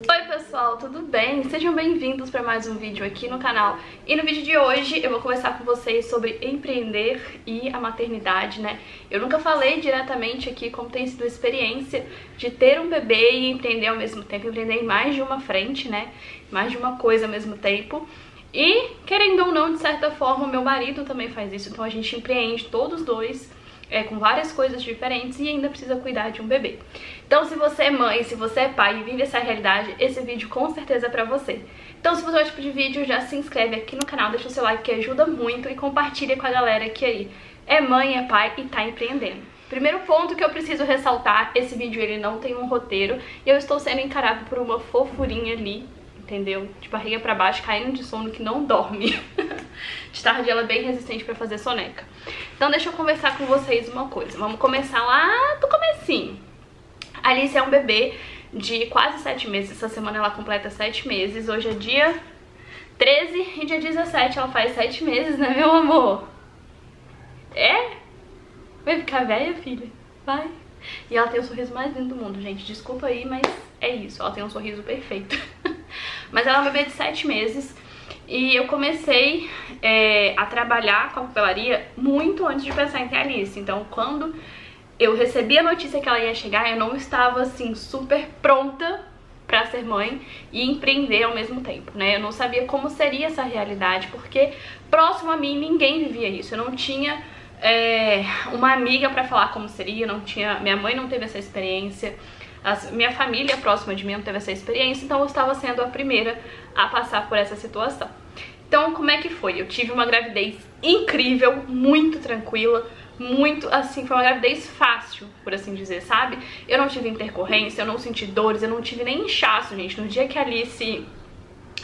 Oi pessoal, tudo bem? Sejam bem-vindos para mais um vídeo aqui no canal. E no vídeo de hoje eu vou conversar com vocês sobre empreender e a maternidade, né? Eu nunca falei diretamente aqui como tem sido a experiência de ter um bebê e empreender ao mesmo tempo, empreender em mais de uma frente, né? Mais de uma coisa ao mesmo tempo. E, querendo ou não, de certa forma, o meu marido também faz isso, então a gente empreende todos dois, com várias coisas diferentes e ainda precisa cuidar de um bebê. Então se você é mãe, se você é pai e vive essa realidade, esse vídeo com certeza é pra você. Então se você gosta desse tipo de vídeo, já se inscreve aqui no canal, deixa o seu like que ajuda muito e compartilha com a galera que aí é mãe, é pai e tá empreendendo. Primeiro ponto que eu preciso ressaltar, esse vídeo ele não tem um roteiro e eu estou sendo encarado por uma fofurinha ali, entendeu? De barriga pra baixo, caindo de sono que não dorme. De tarde ela é bem resistente pra fazer soneca. Então deixa eu conversar com vocês uma coisa. Vamos começar lá do comecinho. A Alice é um bebê de quase 7 meses. Essa semana ela completa 7 meses. Hoje é dia 13 e dia 17 ela faz 7 meses, né, meu amor? É? Vai ficar velha, filha? Vai. E ela tem o sorriso mais lindo do mundo, gente. Desculpa aí, mas é isso. Ela tem um sorriso perfeito. Mas ela é um bebê de 7 meses. E eu comecei a trabalhar com a papelaria muito antes de pensar em ter a Alice. Então, quando eu recebi a notícia que ela ia chegar, eu não estava, assim, super pronta pra ser mãe e empreender ao mesmo tempo, né? Eu não sabia como seria essa realidade, porque próximo a mim ninguém vivia isso. Eu não tinha uma amiga pra falar como seria, não tinha, minha mãe não teve essa experiência. Minha família próxima de mim não teve essa experiência, então eu estava sendo a primeira a passar por essa situação. Então, como é que foi? Eu tive uma gravidez incrível, muito tranquila, muito, assim, foi uma gravidez fácil, por assim dizer, sabe? Eu não tive intercorrência, eu não senti dores, eu não tive nem inchaço, gente. No dia que a Alice...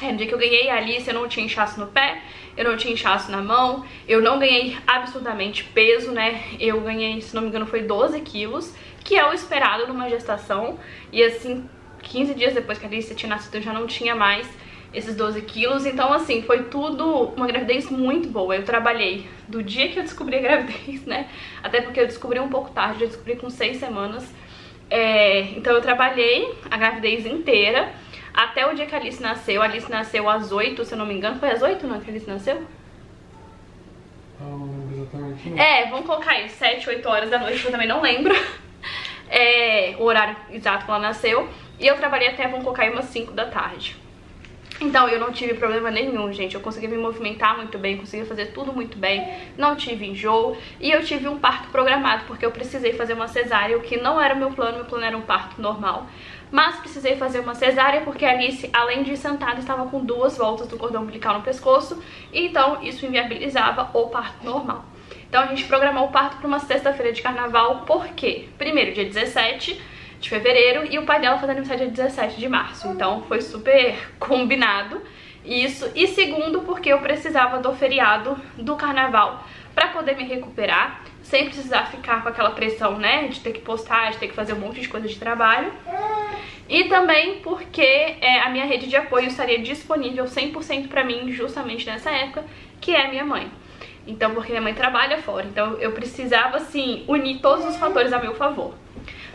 no dia que eu ganhei a Alice, eu não tinha inchaço no pé, eu não tinha inchaço na mão, eu não ganhei absurdamente peso, né? Eu ganhei, se não me engano, foi 12 quilos, que é o esperado numa gestação. E assim, 15 dias depois que a Alice tinha nascido, eu já não tinha mais esses 12 quilos. Então assim, foi tudo uma gravidez muito boa. Eu trabalhei do dia que eu descobri a gravidez, né? Até porque eu descobri um pouco tarde, eu descobri com 6 semanas. Então eu trabalhei a gravidez inteira até o dia que a Alice nasceu. A Alice nasceu às 8, se eu não me engano. Foi às 8, não, que a Alice nasceu? Não lembro exatamente não. Vamos colocar aí 7, 8 horas da noite, eu também não lembro o horário exato que ela nasceu. E eu trabalhei até, vamos colocar aí, umas 5 da tarde. Então eu não tive problema nenhum, gente. Eu consegui me movimentar muito bem, consegui fazer tudo muito bem, não tive enjoo. E eu tive um parto programado, porque eu precisei fazer uma cesárea, o que não era o meu plano era um parto normal. Mas precisei fazer uma cesárea porque a Alice, além de sentada, estava com 2 voltas do cordão umbilical no pescoço. E então isso inviabilizava o parto normal. Então a gente programou o parto para uma sexta-feira de carnaval, porque primeiro, dia 17 de fevereiro, e o pai dela faz aniversário dia 17 de março. Então foi super combinado isso. E segundo, porque eu precisava do feriado do carnaval para poder me recuperar, sem precisar ficar com aquela pressão, né, de ter que postar, de ter que fazer um monte de coisa de trabalho. E também porque a minha rede de apoio estaria disponível 100% pra mim justamente nessa época, que é a minha mãe. Então, porque minha mãe trabalha fora, então eu precisava, assim, unir todos os fatores a meu favor.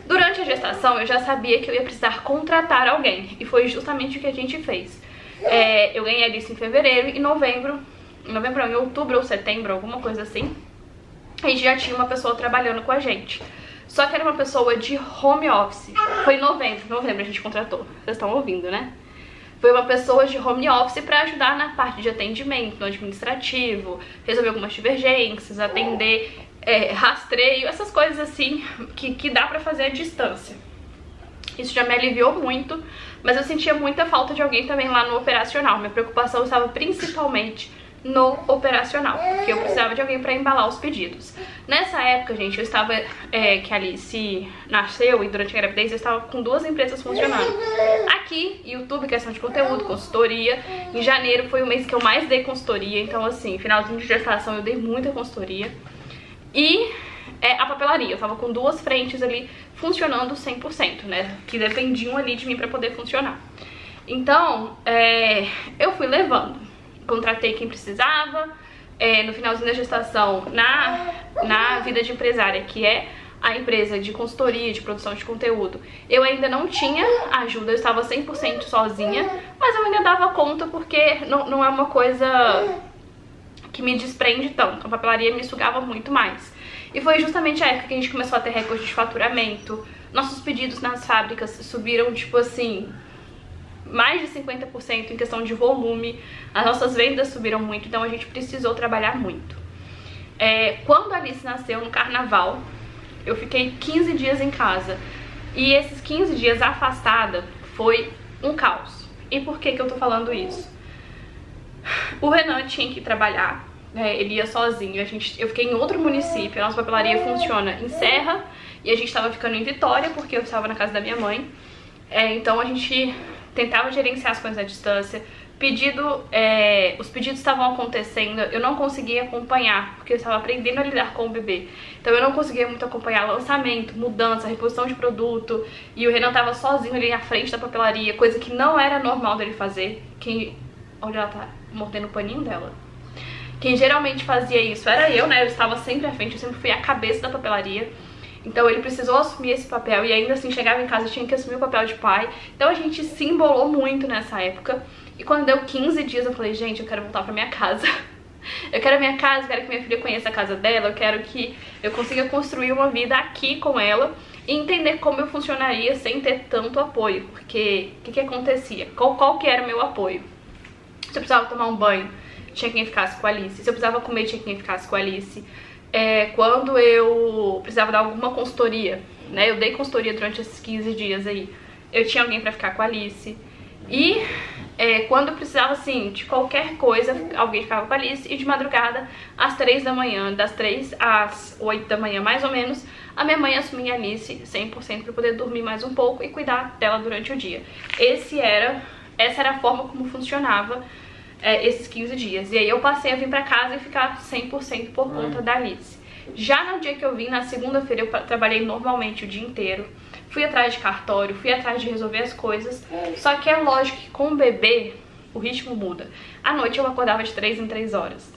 Durante a gestação, eu já sabia que eu ia precisar contratar alguém, e foi justamente o que a gente fez. Eu ganhei a Alice em fevereiro, e em outubro ou setembro, alguma coisa assim, a gente já tinha uma pessoa trabalhando com a gente. Só que era uma pessoa de home office. Foi em novembro a gente contratou, vocês estão ouvindo, né? Foi uma pessoa de home office pra ajudar na parte de atendimento, no administrativo, resolver algumas divergências, atender rastreio, essas coisas assim que dá pra fazer à distância. Isso já me aliviou muito, mas eu sentia muita falta de alguém também lá no operacional. Minha preocupação estava principalmente no operacional, porque eu precisava de alguém pra embalar os pedidos. Nessa época, gente, eu estava, que a Alice nasceu, e durante a gravidez eu estava com 2 empresas funcionando. Aqui, YouTube, questão de conteúdo, consultoria. Em janeiro foi o mês que eu mais dei consultoria, então assim, finalzinho de gestação eu dei muita consultoria. E a papelaria, eu tava com 2 frentes ali funcionando 100%, né, que dependiam ali de mim pra poder funcionar. Então, eu fui levando. Contratei quem precisava, no finalzinho da gestação, na vida de empresária, que é a empresa de consultoria, de produção de conteúdo, eu ainda não tinha ajuda, eu estava 100% sozinha, mas eu ainda dava conta porque não é uma coisa que me desprende tanto, a papelaria me sugava muito mais. E foi justamente a época que a gente começou a ter recorde de faturamento, nossos pedidos nas fábricas subiram, tipo assim, mais de 50% em questão de volume, as nossas vendas subiram muito, então a gente precisou trabalhar muito. Quando a Alice nasceu, no carnaval, eu fiquei 15 dias em casa, e esses 15 dias afastada foi um caos. E por que que eu tô falando isso? O Renan tinha que trabalhar, ele ia sozinho, eu fiquei em outro município, a nossa papelaria funciona em Serra, e a gente tava ficando em Vitória, porque eu estava na casa da minha mãe, então a gente tentava gerenciar as coisas à distância. Os pedidos estavam acontecendo, eu não conseguia acompanhar, porque eu estava aprendendo a lidar com o bebê. Então eu não conseguia muito acompanhar lançamento, mudança, reposição de produto. E o Renan estava sozinho ali na frente da papelaria, coisa que não era normal dele fazer. Olha, ela tá mordendo o paninho dela. Quem geralmente fazia isso era eu, né? Eu estava sempre à frente, eu sempre fui a cabeça da papelaria. Então ele precisou assumir esse papel e ainda assim chegava em casa e tinha que assumir o papel de pai. Então a gente se embolou muito nessa época. E quando deu 15 dias eu falei, gente, eu quero voltar pra minha casa. Eu quero a minha casa, eu quero que minha filha conheça a casa dela, eu quero que eu consiga construir uma vida aqui com ela e entender como eu funcionaria sem ter tanto apoio. Porque o que acontecia? Qual que era o meu apoio? Se eu precisava tomar um banho, tinha quem ficasse com a Alice. Se eu precisava comer, tinha quem ficasse com a Alice. Quando eu precisava dar alguma consultoria, né? Eu dei consultoria durante esses 15 dias aí. Eu tinha alguém pra ficar com a Alice. E quando eu precisava, assim, de qualquer coisa, alguém ficava com a Alice. E de madrugada, às 3 da manhã, das 3 às 8 da manhã, mais ou menos, a minha mãe assumia a Alice 100% pra poder dormir mais um pouco e cuidar dela durante o dia. Essa era a forma como funcionava esses 15 dias. E aí eu passei a vir pra casa e ficar 100% por conta da Alice. Já no dia que eu vim, na segunda-feira, eu trabalhei normalmente o dia inteiro. Fui atrás de cartório, fui atrás de resolver as coisas. Só que é lógico que com o bebê, o ritmo muda. À noite eu acordava de 3 em 3 horas,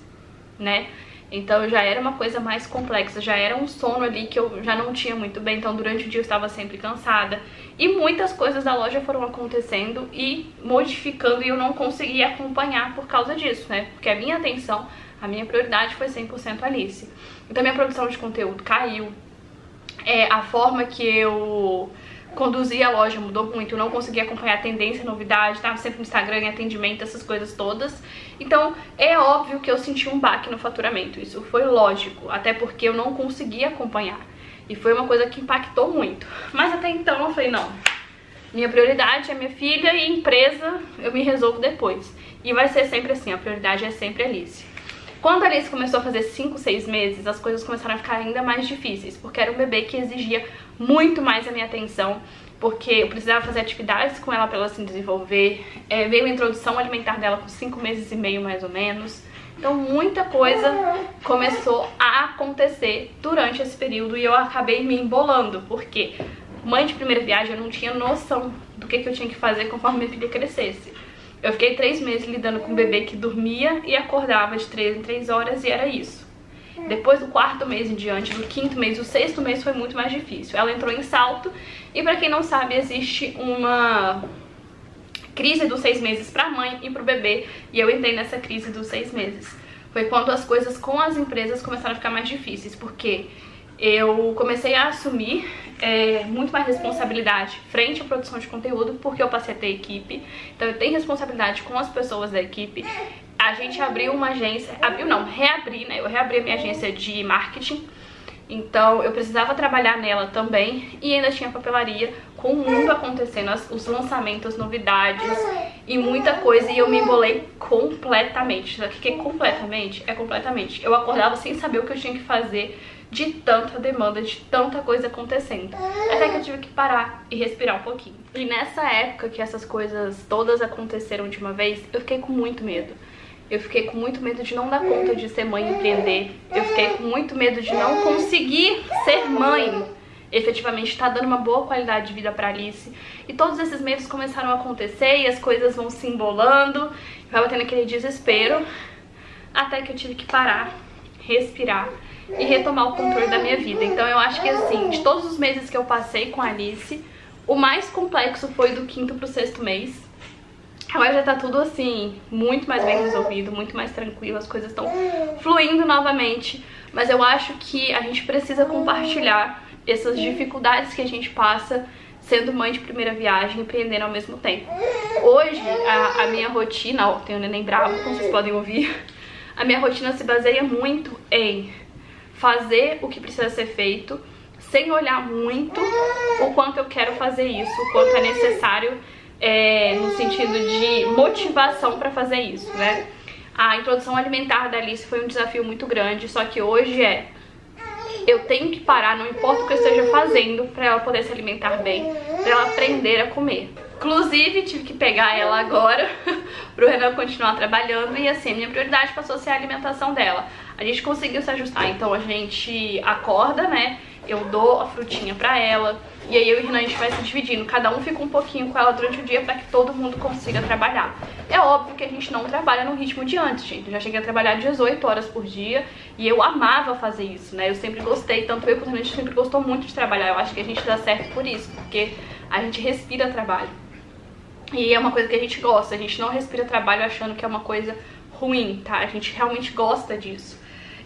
né? Então já era uma coisa mais complexa, já era um sono ali que eu já não tinha muito bem. Então durante o dia eu estava sempre cansada. E muitas coisas da loja foram acontecendo e modificando, e eu não conseguia acompanhar por causa disso, né? Porque a minha atenção, a minha prioridade foi 100% Alice. Então minha produção de conteúdo caiu. A forma que eu conduzia a loja mudou muito, eu não conseguia acompanhar a tendência, novidade, tava sempre no Instagram, em atendimento, essas coisas todas. Então é óbvio que eu senti um baque no faturamento, isso foi lógico, até porque eu não conseguia acompanhar. E foi uma coisa que impactou muito. Mas até então eu falei, não, minha prioridade é minha filha e empresa eu me resolvo depois. E vai ser sempre assim, a prioridade é sempre a Alice. Quando a Alice começou a fazer 5, 6 meses, as coisas começaram a ficar ainda mais difíceis, porque era um bebê que exigia muito mais a minha atenção, porque eu precisava fazer atividades com ela para ela se desenvolver. Veio a introdução alimentar dela com 5 meses e meio, mais ou menos. Então muita coisa começou a acontecer durante esse período e eu acabei me embolando, porque mãe de primeira viagem, eu não tinha noção do que eu tinha que fazer conforme minha filha crescesse. Eu fiquei 3 meses lidando com um bebê que dormia e acordava de 3 em 3 horas e era isso. Depois do 4º mês em diante, do 5º mês, o 6º mês foi muito mais difícil. Ela entrou em salto e, pra quem não sabe, existe uma crise dos 6 meses pra mãe e pro bebê, e eu entrei nessa crise dos 6 meses. Foi quando as coisas com as empresas começaram a ficar mais difíceis, porque eu comecei a assumir muito mais responsabilidade frente à produção de conteúdo, porque eu passei a ter equipe, então eu tenho responsabilidade com as pessoas da equipe. A gente abriu uma agência, reabri, né? Eu reabri a minha agência de marketing, então eu precisava trabalhar nela também, e ainda tinha papelaria, com o mundo acontecendo, os lançamentos, novidades e muita coisa, e eu me embolei completamente. Sabe o que é completamente? É completamente. Eu acordava sem saber o que eu tinha que fazer, de tanta demanda, de tanta coisa acontecendo. Até que eu tive que parar e respirar um pouquinho. E nessa época que essas coisas todas aconteceram de uma vez, eu fiquei com muito medo. Eu fiquei com muito medo de não dar conta de ser mãe e empreender. Eu fiquei com muito medo de não conseguir ser mãe. Efetivamente tá dando uma boa qualidade de vida pra Alice. E todos esses medos começaram a acontecer e as coisas vão se embolando. Eu tava tendo aquele desespero. Até que eu tive que parar, respirar e retomar o controle da minha vida. Então eu acho que assim, de todos os meses que eu passei com a Alice, o mais complexo foi do 5º pro 6º mês. Agora já tá tudo assim, muito mais bem resolvido, muito mais tranquilo, as coisas estão fluindo novamente. Mas eu acho que a gente precisa compartilhar essas dificuldades que a gente passa sendo mãe de primeira viagem e empreendendo ao mesmo tempo. Hoje, a minha rotina, ó, tem um neném bravo, como vocês podem ouvir, a minha rotina se baseia muito em fazer o que precisa ser feito, sem olhar muito o quanto eu quero fazer isso, o quanto é necessário no sentido de motivação para fazer isso, né? A introdução alimentar da Alice foi um desafio muito grande, só que hoje eu tenho que parar, não importa o que eu esteja fazendo, pra ela poder se alimentar bem, pra ela aprender a comer. Inclusive, tive que pegar ela agora pro Renan continuar trabalhando e assim, a minha prioridade passou a ser a alimentação dela. A gente conseguiu se ajustar, então a gente acorda, né, eu dou a frutinha pra ela e aí eu e o Renan a gente vai se dividindo, cada um fica um pouquinho com ela durante o dia pra que todo mundo consiga trabalhar. É óbvio que a gente não trabalha no ritmo de antes, gente. Eu já cheguei a trabalhar 18 horas por dia e eu amava fazer isso, né? Eu sempre gostei, tanto eu quanto a gente sempre gostou muito de trabalhar. Eu acho que a gente dá certo por isso, porque a gente respira trabalho. E é uma coisa que a gente gosta, a gente não respira trabalho achando que é uma coisa ruim, tá? A gente realmente gosta disso.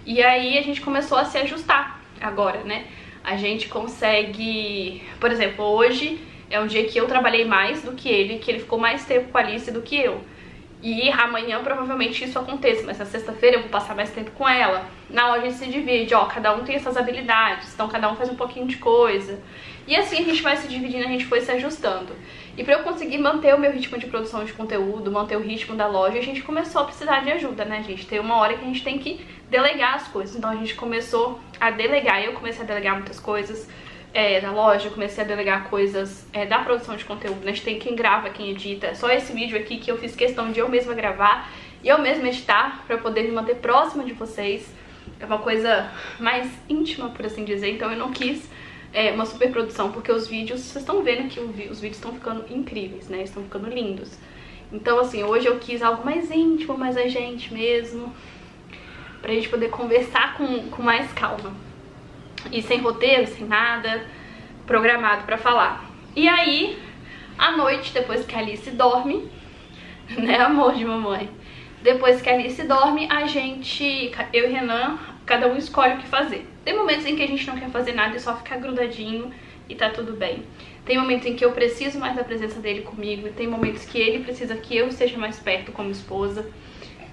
E aí a gente começou a se ajustar agora, né? A gente consegue... Por exemplo, hoje é um dia que eu trabalhei mais do que ele ficou mais tempo com a Alice do que eu. E amanhã provavelmente isso aconteça, mas na sexta-feira eu vou passar mais tempo com ela. Na hora a gente se divide, ó, cada um tem essas habilidades, então cada um faz um pouquinho de coisa. E assim a gente vai se dividindo, a gente foi se ajustando. E pra eu conseguir manter o meu ritmo de produção de conteúdo, manter o ritmo da loja, a gente começou a precisar de ajuda, né, gente? Tem uma hora que a gente tem que delegar as coisas, então a gente começou a delegar. Eu comecei a delegar muitas coisas da loja, comecei a delegar coisas da produção de conteúdo, né? A gente tem quem grava, quem edita. Só esse vídeo aqui que eu fiz questão de eu mesma gravar e eu mesma editar pra poder me manter próxima de vocês. É uma coisa mais íntima, por assim dizer, então eu não quis uma super produção, porque os vídeos, vocês estão vendo que os vídeos estão ficando incríveis, né? Estão ficando lindos. Então assim, hoje eu quis algo mais íntimo, mais a gente mesmo, pra gente poder conversar com mais calma. E sem roteiro, sem nada programado pra falar. E aí, à noite, depois que a Alice dorme, né, amor de mamãe? Depois que a Alice dorme, eu e Renan, cada um escolhe o que fazer. Tem momentos em que a gente não quer fazer nada e só ficar grudadinho e tá tudo bem. Tem momentos em que eu preciso mais da presença dele comigo, e tem momentos que ele precisa que eu esteja mais perto como esposa.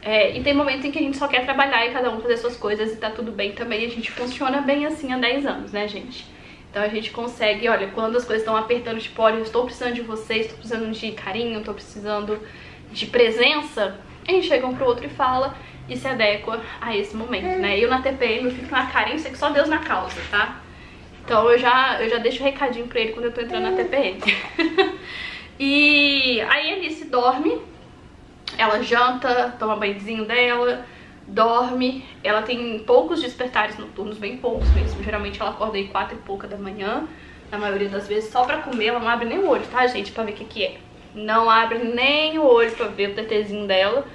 E tem momentos em que a gente só quer trabalhar e cada um fazer suas coisas e tá tudo bem também. A gente funciona bem assim há 10 anos, né, gente? Então a gente consegue, olha, quando as coisas estão apertando, tipo, olha, eu estou precisando de vocês, estou precisando de carinho, estou precisando de presença, a gente chega um pro outro e fala e se adequa a esse momento, né? Eu na TPM eu fico na carência que só Deus na causa, tá? Então eu já deixo um recadinho pra ele quando eu tô entrando na TPM. E aí a Alice dorme, ela janta, toma banhozinho dela, dorme. Ela tem poucos despertares noturnos, bem poucos mesmo. Geralmente ela acorda aí 4 e pouca da manhã, na maioria das vezes, só pra comer. Ela não abre nem o olho, tá, gente? Pra ver o que é. Não abre nem o olho pra ver o tetezinho dela.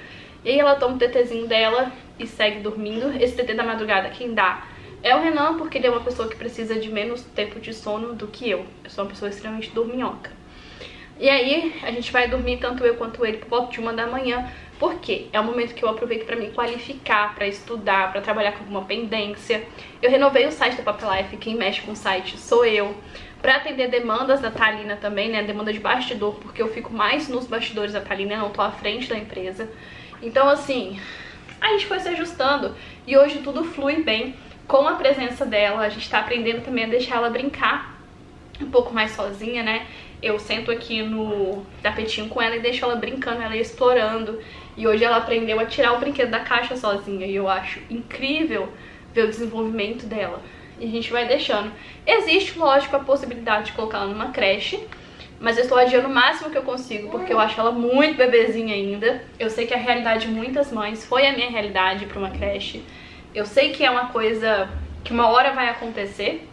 E aí ela toma o tetezinho dela e segue dormindo. Esse tetê da madrugada quem dá é o Renan, porque ele é uma pessoa que precisa de menos tempo de sono do que eu. Eu sou uma pessoa extremamente dorminhoca. E aí a gente vai dormir, tanto eu quanto ele, por volta de 1 da manhã. Por quê? É o momento que eu aproveito pra me qualificar, pra estudar, pra trabalhar com alguma pendência. Eu renovei o site da Papel Life, quem mexe com o site sou eu. Pra atender demandas da Thalina também, né, demanda de bastidor, porque eu fico mais nos bastidores da Thalina, eu não tô à frente da empresa. Então assim, a gente foi se ajustando e hoje tudo flui bem com a presença dela. A gente tá aprendendo também a deixar ela brincar um pouco mais sozinha, né? Eu sento aqui no tapetinho com ela e deixo ela brincando, ela explorando. E hoje ela aprendeu a tirar o brinquedo da caixa sozinha. E eu acho incrível ver o desenvolvimento dela. E a gente vai deixando. Existe, lógico, a possibilidade de colocar ela numa creche, mas eu estou adiando o máximo que eu consigo, porque eu acho ela muito bebezinha ainda. Eu sei que a realidade de muitas mães foi a minha realidade para uma creche. Eu sei que é uma coisa que uma hora vai acontecer,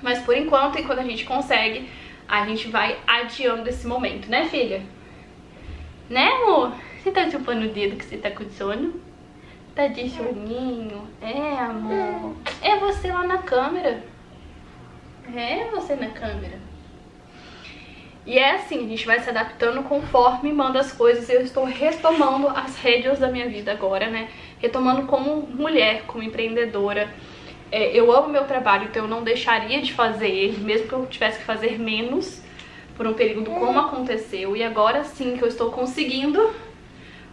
mas por enquanto, e quando a gente consegue, a gente vai adiando esse momento, né, filha? Né, amor? Você tá chupando o dedo que você tá com sono? Tá de soninho? É, amor. É você lá na câmera. É você na câmera. E é assim, a gente vai se adaptando conforme manda as coisas. Eu estou retomando as rédeas da minha vida agora, né? Retomando como mulher, como empreendedora. Eu amo meu trabalho, então eu não deixaria de fazer ele, mesmo que eu tivesse que fazer menos por um período como aconteceu. E agora sim que eu estou conseguindo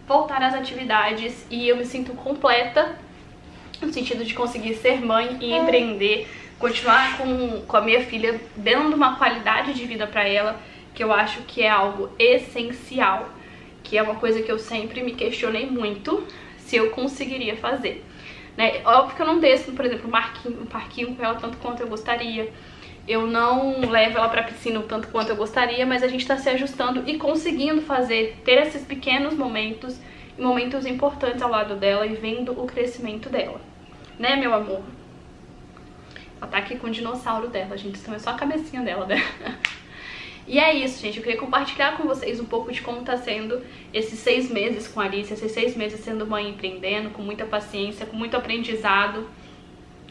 voltar às atividades e eu me sinto completa no sentido de conseguir ser mãe e empreender, continuar com a minha filha, dando uma qualidade de vida para ela, que eu acho que é algo essencial, que é uma coisa que eu sempre me questionei muito se eu conseguiria fazer. Né? Óbvio que eu não desço, por exemplo, um parquinho com ela tanto quanto eu gostaria. Eu não levo ela pra piscina o tanto quanto eu gostaria, mas a gente tá se ajustando e conseguindo ter esses pequenos momentos, momentos importantes ao lado dela e vendo o crescimento dela. Né, meu amor? Ela tá aqui com o dinossauro dela, gente, então é só a cabecinha dela, né? E é isso, gente, eu queria compartilhar com vocês um pouco de como tá sendo esses 6 meses com a Alice, esses 6 meses sendo mãe empreendendo, com muita paciência, com muito aprendizado.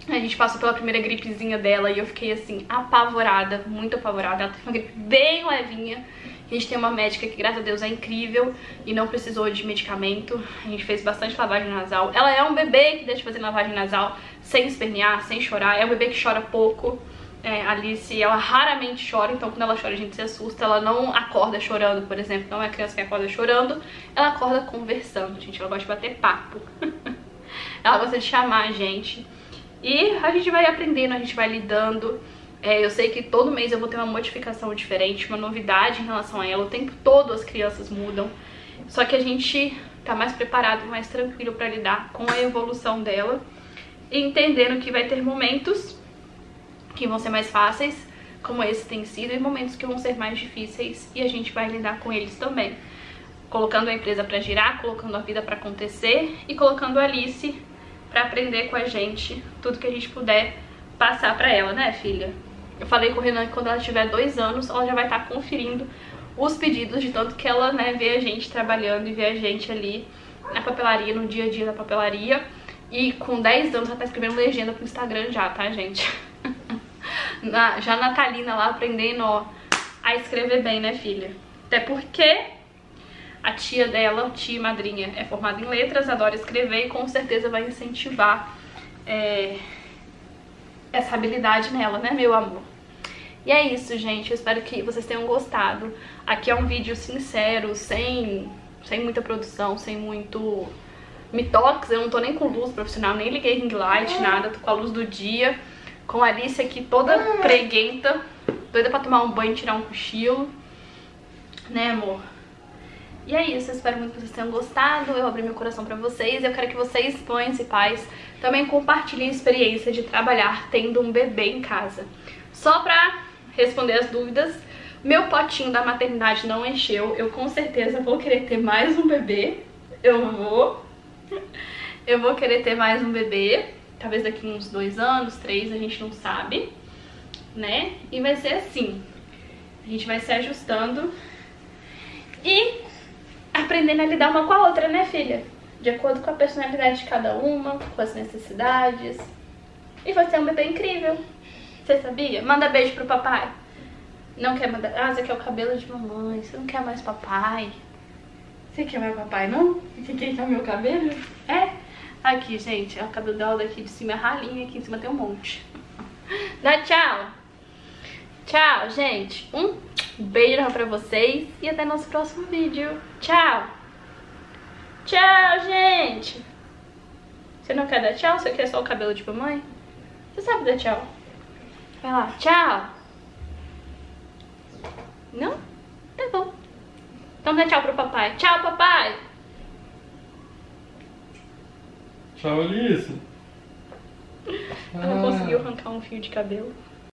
A gente passou pela primeira gripezinha dela e eu fiquei assim, apavorada, muito apavorada. Ela teve uma gripe bem levinha. A gente tem uma médica que, graças a Deus, é incrível e não precisou de medicamento. A gente fez bastante lavagem nasal. Ela é um bebê que deixa de fazer lavagem nasal sem espernear, sem chorar. É um bebê que chora pouco. A Alice, ela raramente chora, então quando ela chora a gente se assusta. Ela não acorda chorando, por exemplo, não é criança que acorda chorando. Ela acorda conversando, gente, ela gosta de bater papo. Ela gosta de chamar a gente. E a gente vai aprendendo, a gente vai lidando. Eu sei que todo mês eu vou ter uma modificação diferente, uma novidade em relação a ela. O tempo todo as crianças mudam. Só que a gente tá mais preparado, mais tranquilo pra lidar com a evolução dela. E entendendo que vai ter momentos que vão ser mais fáceis, como esse tem sido, e momentos que vão ser mais difíceis, e a gente vai lidar com eles também. Colocando a empresa pra girar, colocando a vida pra acontecer e colocando a Alice pra aprender com a gente tudo que a gente puder passar pra ela, né, filha? Eu falei com o Renan que quando ela tiver 2 anos, ela já vai estar conferindo os pedidos de tanto que ela, né, vê a gente trabalhando e vê a gente ali na papelaria, no dia a dia da papelaria. E com 10 anos ela tá escrevendo legenda pro Instagram já, tá, gente? Já a Natalina lá aprendendo, ó, a escrever bem, né, filha? Até porque a tia dela, tia e madrinha, é formada em letras, adora escrever e com certeza vai incentivar essa habilidade nela, né, meu amor? E é isso, gente. Eu espero que vocês tenham gostado. Aqui é um vídeo sincero, sem muita produção, sem muito mitox. Eu não tô nem com luz profissional, nem liguei ring light, nada. Tô com a luz do dia. Com a Alice aqui toda preguenta, doida pra tomar um banho e tirar um cochilo. Né, amor? E é isso, eu espero muito que vocês tenham gostado. Eu abri meu coração pra vocês. Eu quero que vocês, mães e pais, também compartilhem a experiência de trabalhar tendo um bebê em casa. Só pra responder as dúvidas, meu potinho da maternidade não encheu. Eu com certeza vou querer ter mais um bebê. Eu vou querer ter mais um bebê. Talvez daqui uns 2 anos, 3, a gente não sabe, né? E vai ser assim. A gente vai se ajustando e aprendendo a lidar uma com a outra, né, filha? De acordo com a personalidade de cada uma, com as necessidades. E vai ser um bebê incrível. Você sabia? Manda beijo pro papai. Não quer mandar... Ah, você quer o cabelo de mamãe. Você não quer mais papai. Você quer mais papai, não? Você quer o meu cabelo? É? Aqui, gente, é o cabelo dela daqui de cima, é ralinho, aqui em cima tem um monte. Dá tchau. Tchau, gente. Um beijo pra vocês e até nosso próximo vídeo. Tchau. Tchau, gente. Você não quer dar tchau? Você quer só o cabelo de mamãe? Você sabe dar tchau? Vai lá, tchau. Não? Tá bom. Então dá tchau pro papai. Tchau, papai. Tchau, Alice. Ela conseguiu arrancar um fio de cabelo.